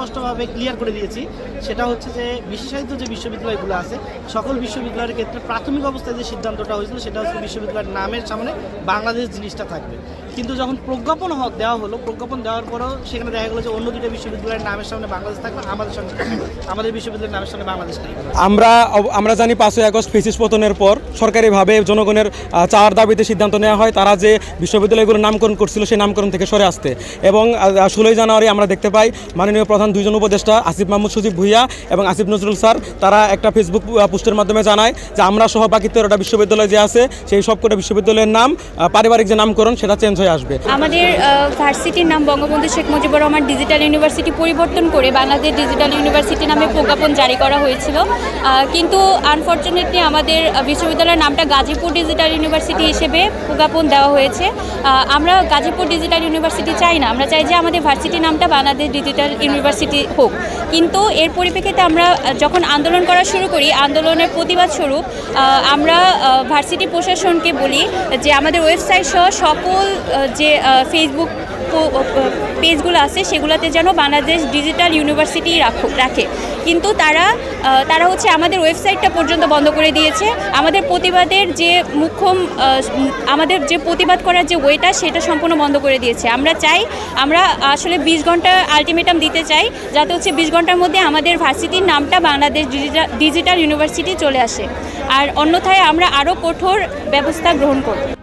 স্পষ্টভাবে ক্লিয়ার করে দিয়েছি, সেটা হচ্ছে যে বিশেষায়িত যে বিশ্ববিদ্যালয়গুলো আছে সকল বিশ্ববিদ্যালয়ের ক্ষেত্রে প্রাথমিক অবস্থায় যে সিদ্ধান্তটা হয়েছিল সেটা হচ্ছে বিশ্ববিদ্যালয়ের নামের সামনে বাংলাদেশ জিনিসটা থাকবে। কিন্তু যখন প্রজ্ঞাপন দেওয়া হলো, প্রজ্ঞাপন দেওয়ার পরেও সেখানে দেখা গেলো যে অন্য দুটো বিশ্ববিদ্যালয়ের নামের সামনে বাংলাদেশ থাকবে, আমাদের বিশ্ববিদ্যালয়ের নামের সামনে বাংলাদেশ নেই। আমরা জানি 5ই আগস্ট ফেসিস পতনের পর সরকারিভাবে জনগণের চাওয়ার দাবিতে সিদ্ধান্ত নেওয়া হয় তারা যে বিশ্ববিদ্যালয়গুলো নামকরণ করছিল সেই নামকরণ থেকে সরে আসতে, এবং 16ই জানুয়ারি আমরা দেখতে পাই মাননীয় প্রধান দুইজন উপদেষ্টা আসিফ মাহমুদ সজীব ভুইয়া এবং আসিফ নজরুল স্যার তারা একটা ফেসবুক পোস্টের মাধ্যমে জানায় যে আমরা সহ বাকি 13টা বিশ্ববিদ্যালয় যে আছে সেই সবকটা বিশ্ববিদ্যালয়ের নাম পারিবারিক যে নামকরণ সেটা চেঞ্জ হয়ে আসবে। আমাদের ভার্সিটির নাম বঙ্গবন্ধু শেখ মুজিবুর রহমান ডিজিটাল ইউনিভার্সিটি পরিবর্তন করে বাংলাদেশ ডিজিটাল ইউনিভার্সিটি নামে প্রজ্ঞাপন জারি করা হয়েছিল, কিন্তু আনফর্চুনেটলি আমাদের বিশ্ববিদ্যালয়ের নামটা গাজীপুর ডিজিটাল ইউনিভার্সিটি হিসেবে প্রজ্ঞাপন দেওয়া হয়েছে। আমরা গাজীপুর ডিজিটাল ইউনিভার্সিটি চাই না, আমরা চাই যে আমাদের ভার্সিটির নামটা বাংলাদেশ ডিজিটাল ইউনিভার্সিটি হোক। কিন্তু এর পরিপ্রেক্ষিতে আমরা যখন আন্দোলন করা শুরু করি, আন্দোলনের প্রতিবাদ স্বরূপ আমরা ভার্সিটি প্রশাসনকে বলি যে আমাদের ওয়েবসাইট সহ সকল যে ফেসবুক পেজগুলো আছে সেগুলোতে যেন বাংলাদেশ ডিজিটাল ইউনিভার্সিটি রাখে, কিন্তু তারা হচ্ছে আমাদের ওয়েবসাইটটা পর্যন্ত বন্ধ করে দিয়েছে। আমাদের প্রতিবাদের যে আমাদের যে প্রতিবাদ করার যে ওয়েটা সেটা সম্পূর্ণ বন্ধ করে দিয়েছে। আমরা আসলে 20 ঘন্টা আলটিমেটাম দিতে চাই যাতে হচ্ছে 20 ঘন্টার মধ্যে আমাদের ভার্সিটির নামটা বাংলাদেশ ডিজিটাল ইউনিভার্সিটি চলে আসে, আর অন্যথায় আমরা আরও কঠোর ব্যবস্থা গ্রহণ করব।